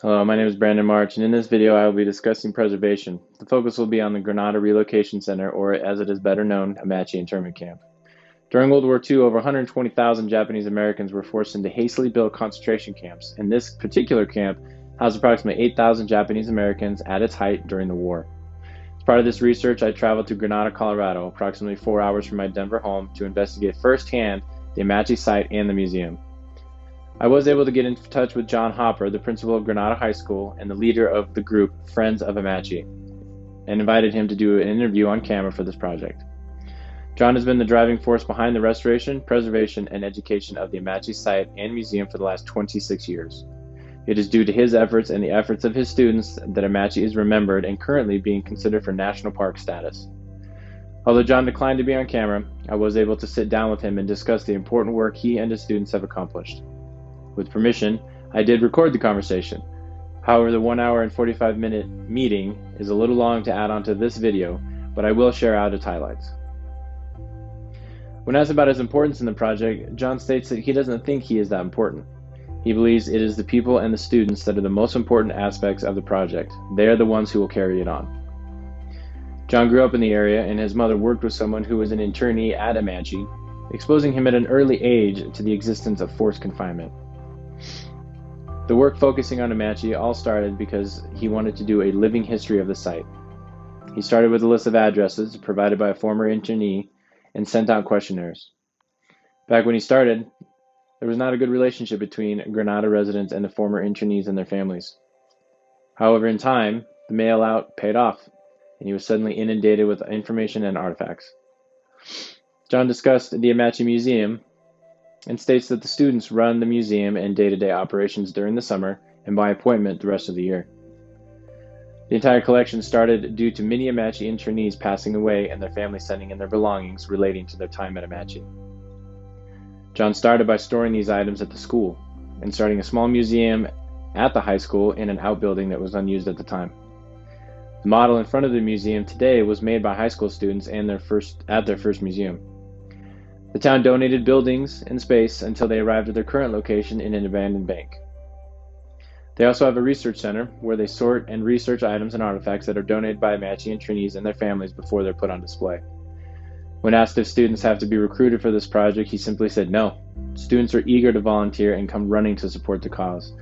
Hello, my name is Brandon March, and in this video I will be discussing preservation. The focus will be on the Grenada Relocation Center, or as it is better known, Amache Internment Camp. During World War II, over 120,000 Japanese Americans were forced into hastily built concentration camps, and this particular camp housed approximately 8,000 Japanese Americans at its height during the war. As part of this research, I traveled to Grenada, Colorado, approximately 4 hours from my Denver home, to investigate firsthand the Amache site and the museum. I was able to get in touch with John Hopper, the principal of Grenada High School and the leader of the group Friends of Amache, and invited him to do an interview on camera for this project. John has been the driving force behind the restoration, preservation, and education of the Amache site and museum for the last 26 years. It is due to his efforts and the efforts of his students that Amache is remembered and currently being considered for national park status. Although John declined to be on camera, I was able to sit down with him and discuss the important work he and his students have accomplished. With permission, I did record the conversation. However, the 1 hour and 45-minute meeting is a little long to add onto this video, but I will share out its highlights. When asked about his importance in the project, John states that he doesn't think he is that important. He believes it is the people and the students that are the most important aspects of the project. They are the ones who will carry it on. John grew up in the area, and his mother worked with someone who was an internee at Amache, exposing him at an early age to the existence of forced confinement. The work focusing on Amache all started because he wanted to do a living history of the site. He started with a list of addresses provided by a former internee and sent out questionnaires. Back when he started, there was not a good relationship between Grenada residents and the former internees and their families. However, in time, the mail out paid off, and he was suddenly inundated with information and artifacts. John discussed the Amache Museum and states that the students run the museum and day-to-day operations during the summer and by appointment the rest of the year. The entire collection started due to many Amache internees passing away and their families sending in their belongings relating to their time at Amache. John started by storing these items at the school and starting a small museum at the high school in an outbuilding that was unused at the time. The model in front of the museum today was made by high school students and their first museum. The town donated buildings and space until they arrived at their current location in an abandoned bank. They also have a research center where they sort and research items and artifacts that are donated by Amache internees and their families before they're put on display. When asked if students have to be recruited for this project, he simply said no. Students are eager to volunteer and come running to support the cause.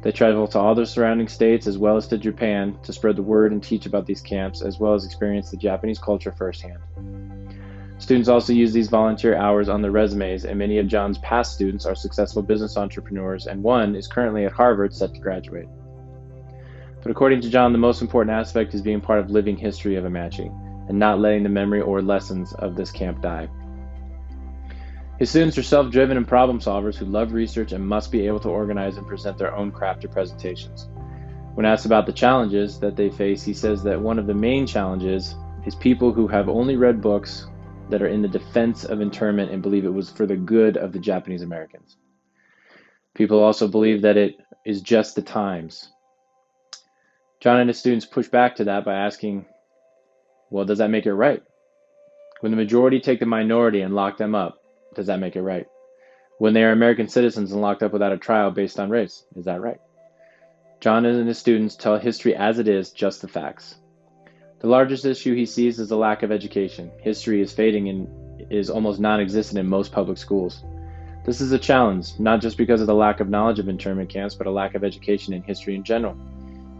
They travel to all the surrounding states as well as to Japan to spread the word and teach about these camps, as well as experience the Japanese culture firsthand. Students also use these volunteer hours on their resumes, and many of John's past students are successful business entrepreneurs, and one is currently at Harvard set to graduate. But according to John, the most important aspect is being part of living history of Amache, and not letting the memory or lessons of this camp die. His students are self-driven and problem solvers who love research and must be able to organize and present their own crafted presentations. When asked about the challenges that they face, he says that one of the main challenges is people who have only read books that are in the defense of internment and believe it was for the good of the Japanese Americans. People also believe that it is just the times. John and his students push back to that by asking, well, does that make it right? When the majority take the minority and lock them up, does that make it right? When they are American citizens and locked up without a trial based on race, is that right? John and his students tell history as it is, just the facts. The largest issue he sees is the lack of education. History is fading and is almost non-existent in most public schools. This is a challenge, not just because of the lack of knowledge of internment camps, but a lack of education in history in general.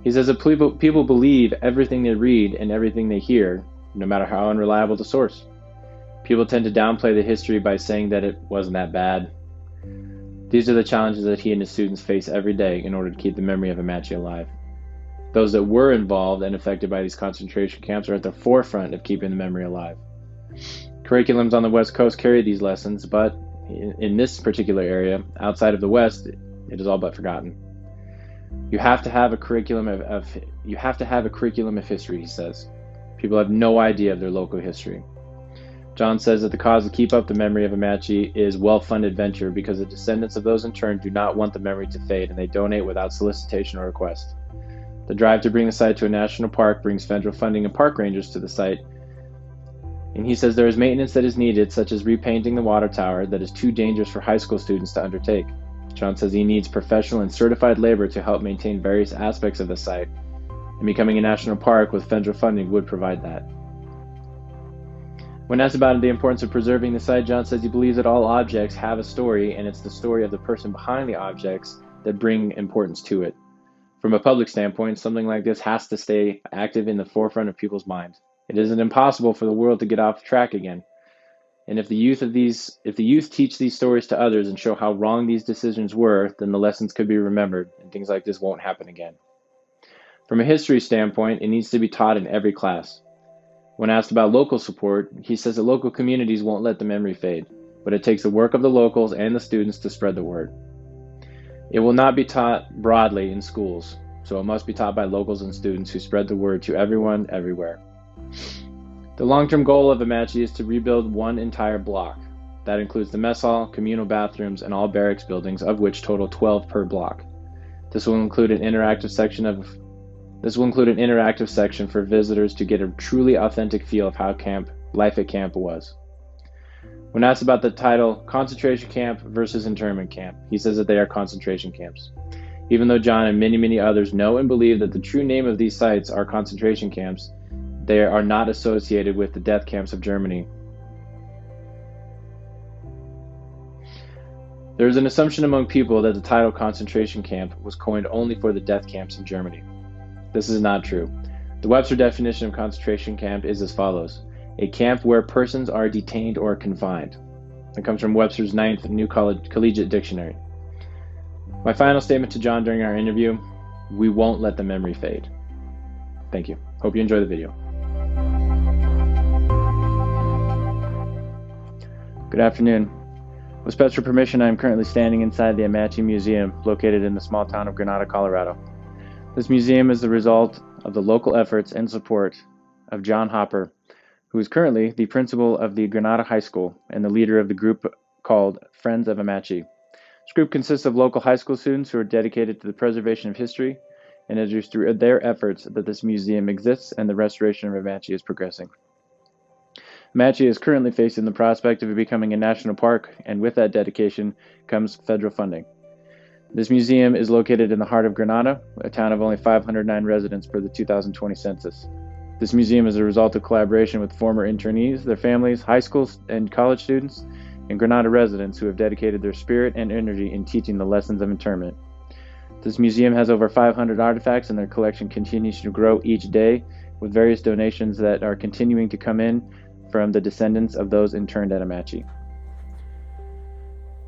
He says that people believe everything they read and everything they hear, no matter how unreliable the source. People tend to downplay the history by saying that it wasn't that bad. These are the challenges that he and his students face every day in order to keep the memory of Amache alive. Those that were involved and affected by these concentration camps are at the forefront of keeping the memory alive. Curriculums on the West Coast carry these lessons, but in this particular area, outside of the West, it is all but forgotten. You have to have a curriculum of history, he says. People have no idea of their local history. John says that the cause to keep up the memory of Amache is well-funded venture because the descendants of those interned do not want the memory to fade, and they donate without solicitation or request. The drive to bring the site to a national park brings federal funding and park rangers to the site, and he says there is maintenance that is needed, such as repainting the water tower that is too dangerous for high school students to undertake. John says he needs professional and certified labor to help maintain various aspects of the site, and becoming a national park with federal funding would provide that. When asked about the importance of preserving the site, John says he believes that all objects have a story, and it's the story of the person behind the objects that bring importance to it. From a public standpoint, something like this has to stay active in the forefront of people's minds. It isn't impossible for the world to get off track again. And if the youth teach these stories to others and show how wrong these decisions were, then the lessons could be remembered, and things like this won't happen again. From a history standpoint, it needs to be taught in every class. When asked about local support, he says that local communities won't let the memory fade, but it takes the work of the locals and the students to spread the word. It will not be taught broadly in schools, so it must be taught by locals and students who spread the word to everyone, everywhere. The long-term goal of Amache is to rebuild one entire block. That includes the mess hall, communal bathrooms, and all barracks buildings, of which total 12 per block. This will include an interactive section for visitors to get a truly authentic feel of how life at camp was. When asked about the title concentration camp versus internment camp, he says that they are concentration camps. Even though John and many others know and believe that the true name of these sites are concentration camps, they are not associated with the death camps of Germany. There is an assumption among people that the title concentration camp was coined only for the death camps in Germany. This is not true. The Webster definition of concentration camp is as follows: a camp where persons are detained or confined. It comes from Webster's 9th New Collegiate Dictionary. My final statement to John during our interview: we won't let the memory fade. Thank you. Hope you enjoy the video. Good afternoon. With special permission, I am currently standing inside the Amache Museum, located in the small town of Granada, Colorado. This museum is the result of the local efforts and support of John Hopper, who is currently the principal of the Granada High School and the leader of the group called Friends of Amache. This group consists of local high school students who are dedicated to the preservation of history, and it is through their efforts that this museum exists and the restoration of Amache is progressing. Amache is currently facing the prospect of becoming a national park, and with that dedication comes federal funding. This museum is located in the heart of Granada, a town of only 509 residents per the 2020 census. This museum is a result of collaboration with former internees, their families, high school and college students, and Granada residents who have dedicated their spirit and energy in teaching the lessons of internment. This museum has over 500 artifacts, and their collection continues to grow each day, with various donations that are continuing to come in from the descendants of those interned at Amache.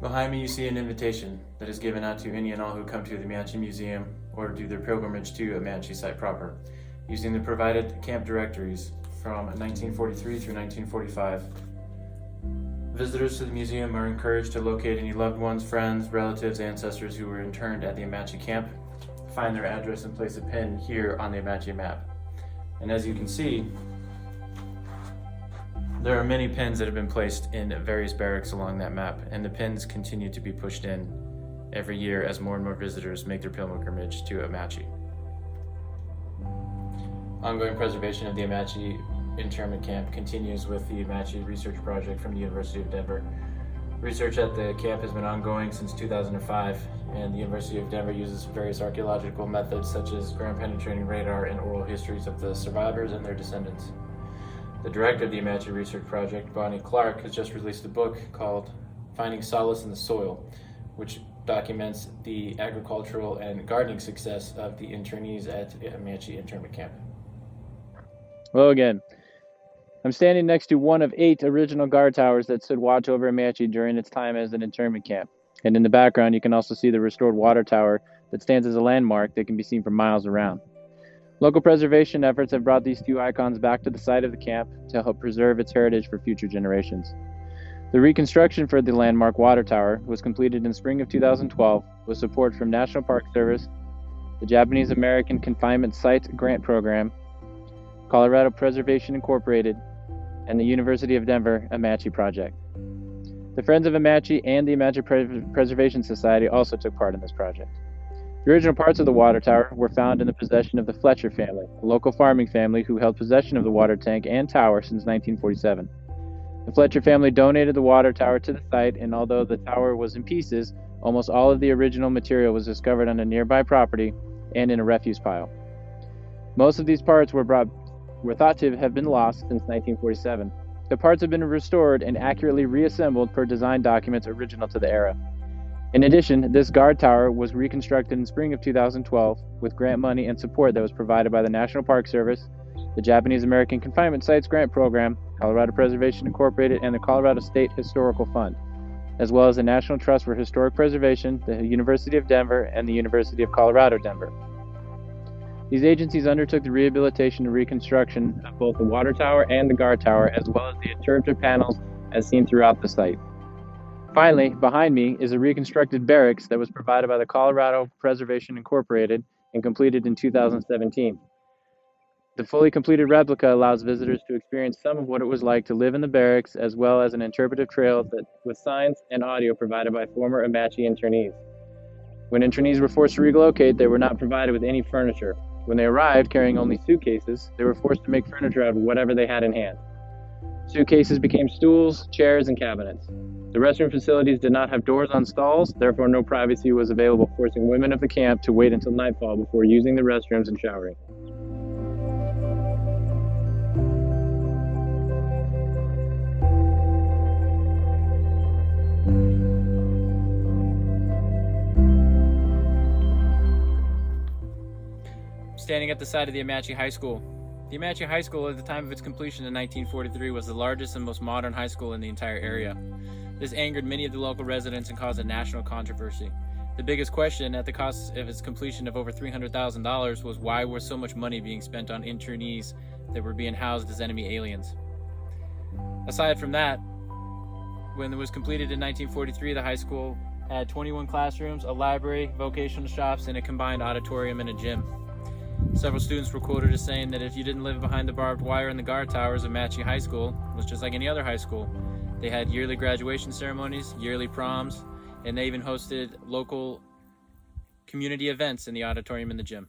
Behind me you see an invitation that is given out to any and all who come to the Amache Museum or do their pilgrimage to Amache site proper, using the provided camp directories from 1943 through 1945. Visitors to the museum are encouraged to locate any loved ones, friends, relatives, ancestors who were interned at the Amache camp, find their address and place a pin here on the Amache map. And as you can see, there are many pins that have been placed in various barracks along that map, and the pins continue to be pushed in every year as more and more visitors make their pilgrimage to Amache. Ongoing preservation of the Amache internment camp continues with the Amache research project from the University of Denver. Research at the camp has been ongoing since 2005, and the University of Denver uses various archaeological methods such as ground-penetrating radar and oral histories of the survivors and their descendants. The director of the Amache Research Project, Bonnie Clark, has just released a book called Finding Solace in the Soil, which documents the agricultural and gardening success of the internees at Amache internment camp. Hello again. I'm standing next to one of 8 original guard towers that stood watch over Amache during its time as an internment camp. And in the background, you can also see the restored water tower that stands as a landmark that can be seen for miles around. Local preservation efforts have brought these 2 icons back to the site of the camp to help preserve its heritage for future generations. The reconstruction for the landmark water tower was completed in spring of 2012 with support from National Park Service, the Japanese American Confinement Site Grant Program, Colorado Preservation Incorporated, and the University of Denver Amache Project. The Friends of Amache and the Amache Preservation Society also took part in this project. The original parts of the water tower were found in the possession of the Fletcher family, a local farming family who held possession of the water tank and tower since 1947. The Fletcher family donated the water tower to the site, and although the tower was in pieces, Almost all of the original material was discovered on a nearby property and in a refuse pile. Most of these parts were thought to have been lost since 1947. The parts have been restored and accurately reassembled per design documents original to the era. In addition, this guard tower was reconstructed in spring of 2012 with grant money and support that was provided by the National Park Service, the Japanese American Confinement Sites Grant Program, Colorado Preservation Incorporated, and the Colorado State Historical Fund, as well as the National Trust for Historic Preservation, the University of Denver, and the University of Colorado, Denver. These agencies undertook the rehabilitation and reconstruction of both the water tower and the guard tower, as well as the interpretive panels as seen throughout the site. Finally, behind me is a reconstructed barracks that was provided by the Colorado Preservation Incorporated and completed in 2017. The fully completed replica allows visitors to experience some of what it was like to live in the barracks, as well as an interpretive trail with signs and audio provided by former Amache internees. When internees were forced to relocate, they were not provided with any furniture. When they arrived carrying only suitcases, they were forced to make furniture out of whatever they had in hand. Suitcases became stools, chairs, and cabinets. The restroom facilities did not have doors on stalls, therefore no privacy was available, forcing women of the camp to wait until nightfall before using the restrooms and showering. Standing at the side of the Amache High School. The Amache High School, at the time of its completion in 1943, was the largest and most modern high school in the entire area. This angered many of the local residents and caused a national controversy. The biggest question at the cost of its completion of over $300,000 was why was so much money being spent on internees that were being housed as enemy aliens. Aside from that, when it was completed in 1943, the high school had 21 classrooms, a library, vocational shops, and a combined auditorium and a gym. Several students were quoted as saying that if you didn't live behind the barbed wire in the guard towers, Amache High School was just like any other high school. They had yearly graduation ceremonies, yearly proms, and they even hosted local community events in the auditorium and the gym.